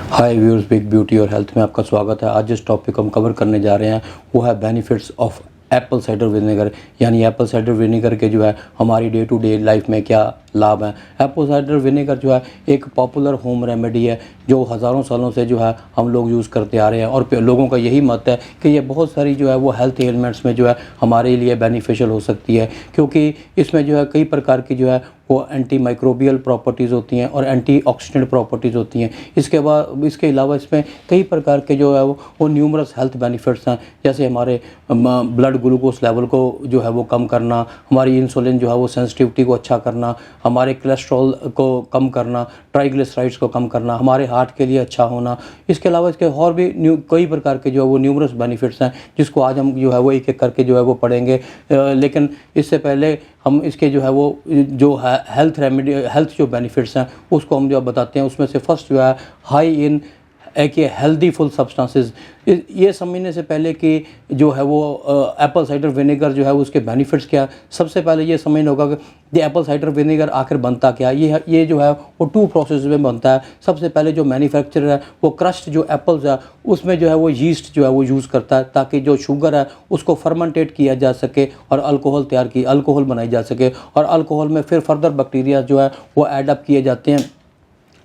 हाय viewers, big beauty और health में आपका स्वागत है। आज जिस टॉपिक हम कवर करने जा रहे हैं वो है benefits of Apple cider vinegar. यानी एप्पल साइडर विनेगर के जो है हमारी डे टू डे लाइफ में क्या लाभ हैं। एप्पल साइडर विनेगर जो है एक पॉपुलर होम रेमेडी है जो हज़ारों सालों से जो है हम लोग यूज़ करते आ रहे हैं और लोगों का यही मत है कि ये बहुत सारी जो है वो हेल्थ एलिमेंट्स में जो है हमारे लिए बेनिफिशियल हो सकती है, क्योंकि इसमें जो है कई प्रकार की जो है वो एंटी माइक्रोबियल प्रॉपर्टीज़ होती हैं और एंटी ऑक्सीडेंट प्रॉपर्टीज़ होती हैं। इसके अलावा इसमें कई प्रकार के जो है वो न्यूमरस हेल्थ बेनिफिट्स हैं, जैसे हमारे ब्लड ग्लूकोज लेवल को जो है वो कम करना, हमारी इंसुलिन जो है वो सेंसिटिविटी को अच्छा करना, हमारे कोलेस्ट्रॉल को कम करना, ट्राइग्लिसराइड्स को कम करना, हमारे हार्ट के लिए अच्छा होना। इसके अलावा इसके और भी कई प्रकार के जो है वो न्यूमरस बेनिफिट्स हैं जिसको आज हम जो है वो एक एक करके जो है वो पढ़ेंगे। लेकिन इससे पहले हम इसके जो है वो जो है हेल्थ जो बेनिफिट्स हैं उसको हम जो बताते हैं। उसमें से फर्स्ट जो है high in healthy full substances. ये समझने से पहले कि जो है वो एप्पल साइडर विनेगर जो है उसके बेनिफिट्स क्या, सबसे पहले ये समझना होगा कि एप्पल साइडर विनेगर आखिर बनता क्या। ये जो है वो टू प्रोसेस में बनता है। सबसे पहले जो मैन्युफैक्चरर है वो क्रश्ड जो एप्पल्स है उसमें जो है वो यीस्ट जो है वो यूज़ करता है ताकि जो शुगर है उसको फर्मेंटेट किया जा सके और अल्कोहल बनाई जा सके, और अल्कोहल में फिर फर्दर बैक्टीरिया जो है वो ऐड अप किए जाते हैं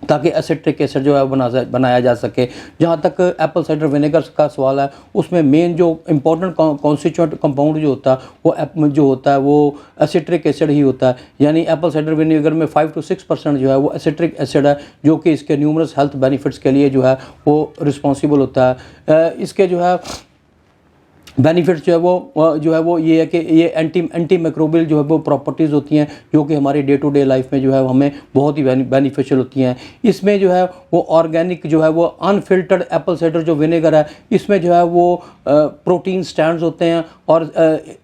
ताकि एसिट्रिक एसिड जो है बनाया जा सके। जहाँ तक एप्पल साइडर विनेगर का सवाल है उसमें मेन जो इम्पोर्टेंट कॉन्स्टिट्यूएंट कंपाउंड जो होता है वो एसिट्रिक एसिड ही होता है। यानी एप्पल साइडर विनेगर में 5 से 6% जो है वो एसिट्रिक एसिड है जो कि इसके न्यूमरस हेल्थ बेनिफिट्स के लिए जो है वो रिस्पॉन्सिबल होता है। इसके जो है बेनिफिट्स जो है वो ये है कि ये एंटी माइक्रोबियल जो है वो प्रॉपर्टीज़ होती हैं जो कि हमारी डे टू डे लाइफ में जो है हमें बहुत ही बेनिफिशियल होती हैं। इसमें जो है वो ऑर्गेनिक जो है वो अनफिल्टर्ड एप्पल साइडर जो विनेगर है इसमें जो है वो प्रोटीन स्टैंड्स होते हैं और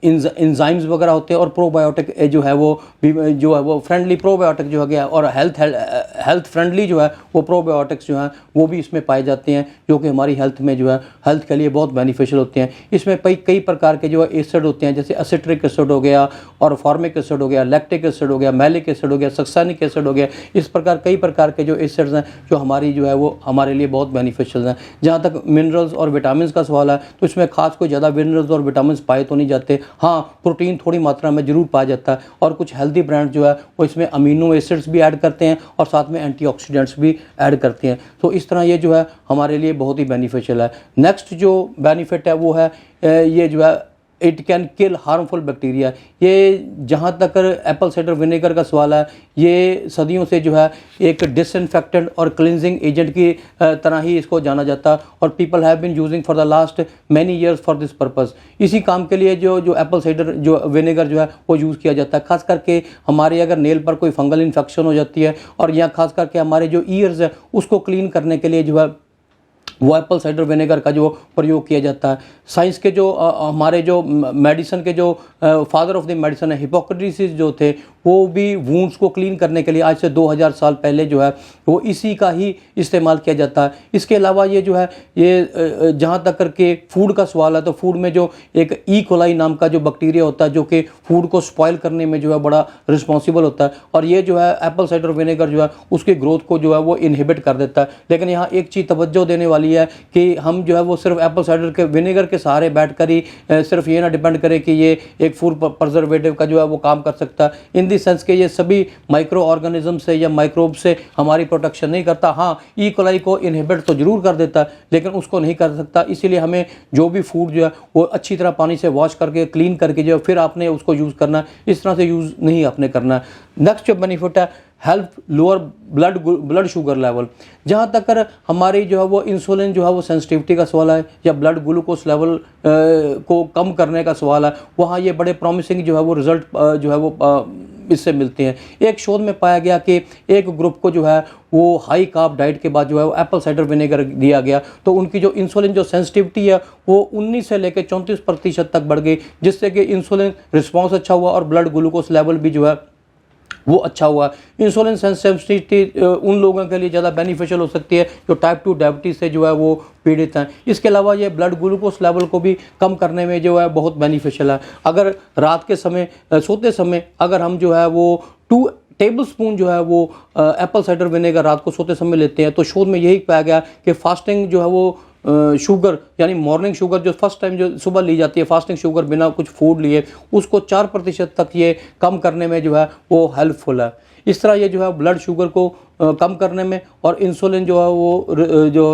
इंजाइम्स वगैरह होते हैं और प्रोबायोटिक जो है वो फ्रेंडली प्रोबायोटिक जो है गया और हेल्थ फ्रेंडली जो है वो प्रोबायोटिक्स जो हैं वो भी इसमें पाए जाते हैं जो कि हमारी हेल्थ में जो है हेल्थ के लिए बहुत बेनिफिशियल होते हैं। इसमें कई प्रकार के जो है एसिड होते हैं, जैसे एसिट्रिक एसिड हो गया और फॉर्मिक एसिड हो गया, लैक्टिक एसिड हो गया, मैलिक एसिड हो गया, सक्सानिक एसिड हो गया। इस प्रकार कई प्रकार के जो एसिड्स हैं जो हमारी जो है वो हमारे लिए बहुत बेनिफिशियल हैं। जहाँ तक मिनरल्स और विटामिन का सवाल है तो इसमें खास कोई ज़्यादा मिनरल्स और विटामिन पाए तो नहीं जाते। हाँ, प्रोटीन थोड़ी मात्रा में जरूर पाया जाता है और कुछ हेल्दी ब्रांड जो है वो इसमें अमीनो एसिड्स भी ऐड करते हैं और साथ में एंटीऑक्सीडेंट्स भी ऐड करते हैं। तो इस तरह ये जो है हमारे लिए बहुत ही बेनिफिशियल है। नेक्स्ट जो बेनिफिट है वो है ये जो है it can kill harmful bacteria. ये जहाँ तक एप्पल साइडर विनेगर का सवाल है ये सदियों से जो है एक डिसइंफेक्टेंट और क्लिनजिंग एजेंट की तरह ही इसको जाना जाता है और people have been using for the last many years for this purpose. इसी काम के लिए जो एप्पल साइडर जो विनेगर जो है वो यूज़ किया जाता है। खास करके हमारे अगर नेल पर कोई फंगल इन्फेक्शन हो जाती है और या खास करके हमारे जो ईयर्स है उसको क्लीन करने के लिए जो है वो एप्पल साइडर विनेगर का जो प्रयोग किया जाता है। साइंस के जो हमारे जो मेडिसिन के जो फादर ऑफ द मेडिसिन है हिपोक्रेटिस जो थे वो भी वुंड्स को क्लीन करने के लिए आज से 2000 साल पहले जो है वो इसी का ही इस्तेमाल किया जाता है। इसके अलावा ये जो है ये जहाँ तक करके फूड का सवाल है तो फूड में जो एक ई कोलाई नाम का जो बैक्टीरिया होता है जो कि फूड को स्पॉइल करने में जो है बड़ा रिस्पॉन्सिबल होता है और ये जो है एप्पल साइडर विनेगर जो है उसकी ग्रोथ को जो है वो इनहिबिट कर देता है। लेकिन यहाँ एक चीज़ तवज्जो देने वाली है कि हम जो है वो सिर्फ एप्पल साइडर के विनेगर के सहारे बैठकर ही सिर्फ ये ना डिपेंड करें कि ये एक फूड प्रिजर्वेटिव का जो है वो काम कर सकता है इन द सेंस कि ये सभी माइक्रो ऑर्गेनिज्म से या माइक्रोब से हमारी प्रोटेक्शन नहीं करता। हाँ, ई कोलाई को इनहिबिट तो जरूर कर देता है लेकिन उसको नहीं कर सकता। इसीलिए हमें जो भी फूड जो है वो अच्छी तरह पानी से वॉश करके क्लीन करके जो फिर आपने उसको यूज़ करना है, इस तरह से यूज़ नहीं आपने करना है। नेक्स्ट जो बेनिफिट है help lower blood sugar level. जहाँ तक हमारी जो है वो इंसुलिन जो है वो सेंसिटिविटी का सवाल है या ब्लड ग्लूकोज लेवल को कम करने का सवाल है, वहाँ ये बड़े प्रॉमिसिंग जो है वो रिज़ल्ट जो है वो इससे मिलते हैं। एक शोध में पाया गया कि एक ग्रुप को जो है वो हाई कार्ब डाइट के बाद जो है वो एप्पल साइडर विनेगर दिया गया तो उनकी जो इंसुलिन जो सेंसिटिविटी है वो 19 से लेकर 34% तक बढ़ गई, जिससे कि इंसुलिन रिस्पॉन्स अच्छा हुआ और ब्लड ग्लूकोज लेवल भी जो है वो अच्छा हुआ। इंसुलिन सेंसिटिविटी उन लोगों के लिए ज़्यादा बेनिफिशियल हो सकती है जो टाइप 2 डायबिटीज़ से जो है वो पीड़ित हैं। इसके अलावा ये ब्लड ग्लूकोज लेवल को भी कम करने में जो है बहुत बेनिफिशियल है। अगर रात के समय सोते समय अगर हम जो है वो टेबल स्पून जो है वो एप्पल साइडर विनेगर रात को सोते समय लेते हैं, तो शोध में यही पाया गया कि फास्टिंग जो है वो शुगर यानी मॉर्निंग शुगर जो फर्स्ट टाइम जो सुबह ली जाती है फास्टिंग शुगर बिना कुछ फूड लिए, उसको 4% तक ये कम करने में जो है वो हेल्पफुल है। इस तरह ये जो है ब्लड शुगर को कम करने में और इंसुलिन जो है वो जो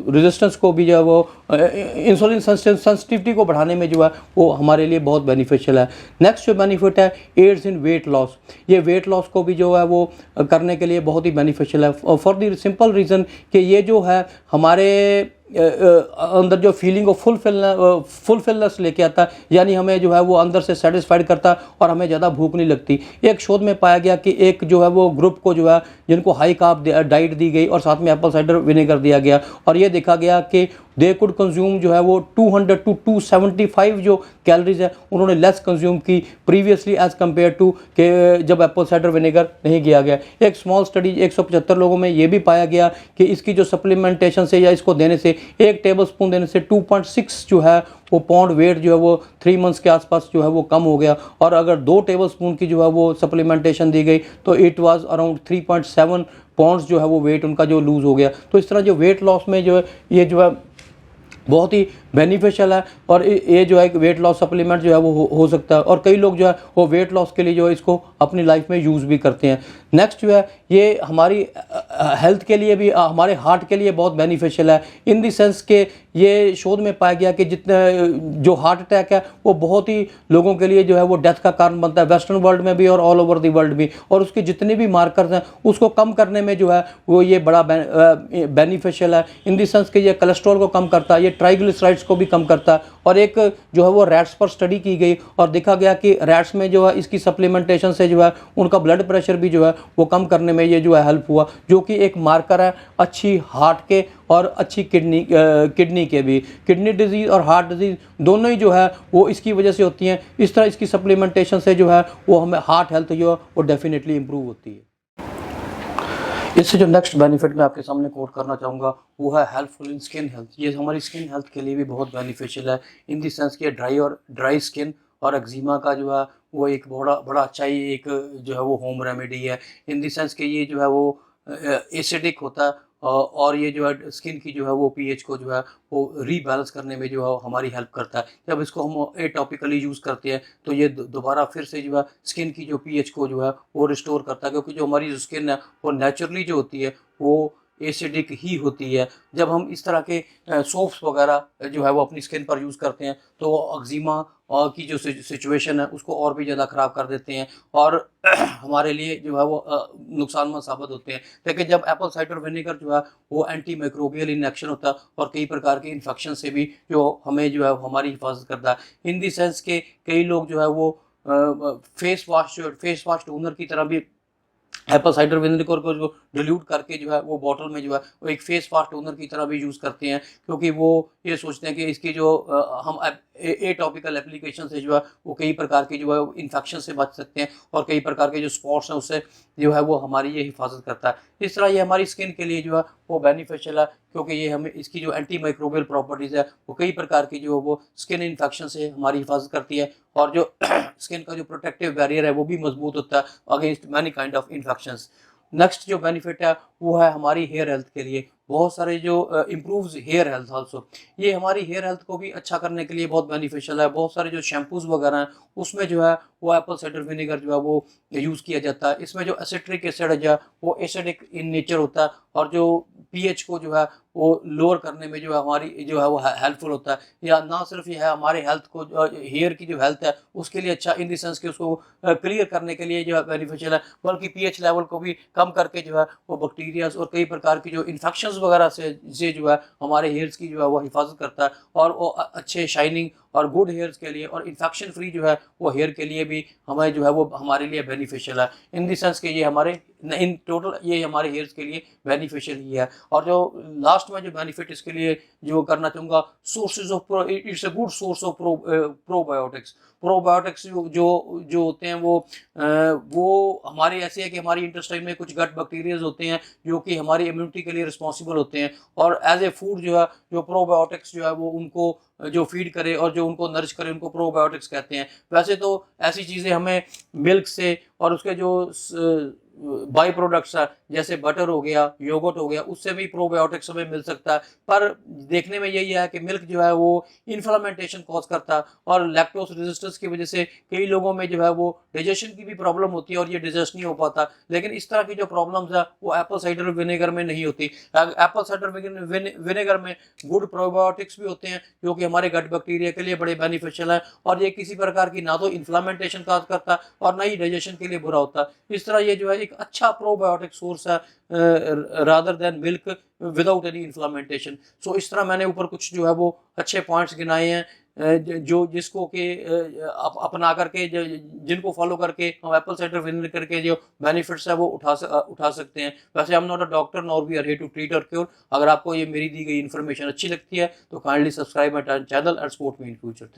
रेजिस्टेंस को भी जो है वो इंसुलिन सेंसिटिविटी को बढ़ाने में जो है वो हमारे लिए बहुत बेनिफिशियल है। नेक्स्ट जो बेनिफिट है एड्स इन वेट लॉस, ये वेट लॉस को भी जो है वो करने के लिए बहुत ही बेनिफिशियल है फॉर द सिंपल रीज़न कि ये जो है हमारे अंदर जो फीलिंग ऑफ फुलफिलनेस लेके आता है, यानी हमें जो है वो अंदर से सेटिस्फाइड करता है और हमें ज़्यादा भूख नहीं लगती। एक शोध में पाया गया कि एक जो है वो ग्रुप को जो है जिनको हाई कार्ब डाइट दी गई और साथ में एप्पल साइडर विनेगर दिया गया और ये देखा गया कि दे कुड कंज्यूम जो है वो 200 to 275 जो कैलोरीज है उन्होंने लेस कंज्यूम की प्रीवियसली एज कम्पेयर टू के जब एप्पल साइडर विनेगर नहीं किया गया। एक स्मॉल स्टडी 175 लोगों में ये भी पाया गया कि इसकी जो सप्लीमेंटेशन से या इसको देने से 1 टेबल स्पून देने से 2.6 जो है वो पाउंड वेट जो है वो 3 मंथ्स के आसपास जो है वो कम हो गया, और अगर 2 टेबल स्पून की जो है वो सप्लीमेंटेशन दी गई तो इट वाज अराउंड 3.7 पाउंड्स जो है वो वेट उनका जो लूज़ हो गया। तो इस तरह जो वेट लॉस में जो है ये जो है बहुत ही बेनिफिशियल है और ये जो है वेट लॉस सप्लीमेंट जो है वो हो सकता है और कई लोग जो है वो वेट लॉस के लिए जो है इसको अपनी लाइफ में यूज़ भी करते हैं। नेक्स्ट जो है ये हमारी हेल्थ के लिए भी हमारे हार्ट के लिए बहुत बेनिफिशियल है इन द सेंस के ये शोध में पाया गया कि जितने जो हार्ट अटैक है वो बहुत ही लोगों के लिए जो है वो डेथ का कारण बनता है वेस्टर्न वर्ल्ड में भी और ऑल ओवर द वर्ल्ड भी, और उसके जितने भी मार्कर्स हैं उसको कम करने में जो है वो ये बड़ा बेनिफिशियल है इन द सेंस कि ये कोलेस्ट्रॉल को कम करता है, ये ट्राइग्लिसराइड्स को भी कम करता है। और एक जो है वो रैट्स पर स्टडी की गई और देखा गया कि रैट्स में जो है इसकी सप्लीमेंटेशन से जो है उनका ब्लड प्रेशर भी जो है वो कम करने में ये जो है हेल्प हुआ, जो कि एक मार्कर है अच्छी हार्ट के और अच्छी किडनी के भी। किडनी डिजीज़ और हार्ट डिजीज़ दोनों ही जो है वो इसकी वजह से होती हैं। इस तरह इसकी सप्लीमेंटेशन से जो है वो हमें हार्ट हेल्थ जो है वो डेफिनेटली इम्प्रूव होती है। इससे जो नेक्स्ट बेनिफिट मैं आपके सामने कोट करना चाहूँगा वो है हेल्पफुल इन स्किन हेल्थ। ये हमारी स्किन हेल्थ के लिए भी बहुत बेनिफिशियल है इन द सेंस कि ड्राई स्किन और एक्जिमा का जो है वो एक बड़ा अच्छा ही एक जो है वो होम रेमेडी है इन द सेंस कि ये जो है वो एसिडिक होता है और ये जो है स्किन की जो है वो पीएच को जो है वो रीबैलेंस करने में जो है हमारी हेल्प करता है। जब इसको हम एटॉपिकली यूज़ करते हैं तो ये दोबारा फिर से जो है स्किन की जो पीएच को जो है वो रिस्टोर करता है, क्योंकि जो हमारी जो स्किन है वो नेचुरली जो होती है वो एसिडिक ही होती है। जब हम इस तरह के सोप्स वगैरह जो है वो अपनी स्किन पर यूज़ करते हैं तो एक्जिमा की जो सिचुएशन है उसको और भी ज़्यादा ख़राब कर देते हैं और हमारे लिए जो है वो नुकसानमंद साबित होते हैं। लेकिन जब एप्पल साइडर विनेगर जो है वो एंटी माइक्रोबियल इन एक्शन होता है और कई प्रकार के इन्फेक्शन से भी जो हमें जो है हमारी हिफाजत करता है इन दी सेंस के कई लोग जो है वो फेस वाश टोनर की तरह भी एप्पल साइडर विनेगर को डिल्यूट करके जो है वो बॉटल में जो है वो एक फेस वाश टोनर की तरह भी यूज़ करते हैं, क्योंकि वो ये सोचते हैं कि इसकी जो हम एटॉपिकल एप्लीकेशन से जो है वो कई प्रकार की जो है इन्फेक्शन से बच सकते हैं और कई प्रकार के जो स्पॉट्स हैं उससे जो है वो हमारी ये हिफाजत करता है। इस तरह ये हमारी स्किन के लिए जो है वो बेनिफिशियल है, क्योंकि ये हमें इसकी जो एंटी माइक्रोबियल प्रॉपर्टीज़ है वो कई प्रकार की जो वो स्किन इन्फेक्शन से हमारी हिफाजत करती है और जो स्किन का जो प्रोटेक्टिव बैरियर है वो भी मजबूत होता है against many kind of infections. Next जो बेनिफिट है वो है हमारी हेयर हेल्थ के लिए। बहुत सारे जो इम्प्रूव्स हेयर हेल्थ आल्सो, ये हमारी हेयर हेल्थ को भी अच्छा करने के लिए बहुत बेनिफिशियल है। बहुत सारे जो शैम्पूज वगैरह हैं उसमें जो है वो एप्पल साइडर विनेगर जो है वो यूज़ किया जाता है। इसमें जो एसिट्रिक एसिड है जो है वो एसिडिक इन नेचर होता है और जो पीएच को जो है वो लोअर करने में जो है हमारी जो है वो हेल्पफुल होता है। या ना सिर्फ ये है हमारे हेल्थ को हेयर की जो हेल्थ है उसके लिए अच्छा इन द सेंस कि उसको क्लियर करने के लिए जो है बेनिफिशियल है, बल्कि पीएच लेवल को भी कम करके जो है वो बैक्टीरियाज और कई प्रकार की जो इन्फेक्शंस वगैरह से जो है हमारे हेयर्स की जो है वो हिफाजत करता है और वो अच्छे शाइनिंग और गुड हेयर्स के लिए और इन्फेक्शन फ्री जो है वो हेयर के लिए भी हमें जो है वो हमारे लिए बेनिफिशियल है इन द सेंस कि ये हमारे इन टोटल ये हमारे हेयर्स के लिए बेनिफिशियल ही है। और जो लास्ट में जो बेनिफिट इसके लिए जो करना चाहूँगा, sources of it's a good source of probiotics. Probiotics जो जो होते हैं वो हमारे ऐसे है कि हमारी इंटेस्टाइन में कुछ गट बैक्टीरियाज होते हैं जो कि हमारी इम्यूनिटी के लिए रिस्पॉन्सिबल होते हैं, और एज ए फूड जो है जो प्रोबायोटिक्स जो है वो उनको जो फीड करे और जो उनको नरिश करे उनको प्रोबायोटिक्स कहते हैं। वैसे तो ऐसी चीज़ें हमें मिल्क से और उसके जो बाई प्रोडक्ट्स है जैसे बटर हो गया, योगर्ट हो गया, उससे भी प्रोबायोटिक्स हमें मिल सकता है। पर देखने में यही है कि मिल्क जो है वो इन्फ्लामेंटेशन कॉज करता है और लैक्टोज रेजिस्टेंस की वजह से कई लोगों में जो है वो डाइजेशन की भी प्रॉब्लम होती है और ये डाइजेस्ट नहीं हो पाता। लेकिन इस तरह की जो प्रॉब्लम्स है वो एप्पल साइडर विनेगर में नहीं होती। एप्पल साइडर विनेगर में गुड प्रोबायोटिक्स भी होते हैं जो कि हमारे गट बैक्टीरिया के लिए बड़े बेनिफिशियल है, और ये किसी प्रकार की ना तो इन्फ्लामेंटेशन कॉज करता और ना ही डाइजेशन के लिए बुरा होता। इस तरह ये जो है एक अच्छा प्रोबायोटिक सोर्स है rather than milk without any inflammation. So इस तरह मैंने ऊपर कुछ जो है वो अच्छे पॉइंट्स गिनाए हैं जो जिसको कि अपना करके जिनको फॉलो करके हम एप्पल साइडर विनेगर के जो बेनिफिट्स है वो उठा सकते हैं। वैसे I am not a doctor nor we are here to treat और क्योर। अगर आपको ये मेरी दी गई इन्फॉर्मेशन अच्छी लगती है तो kindly subscribe my channel and support me in future.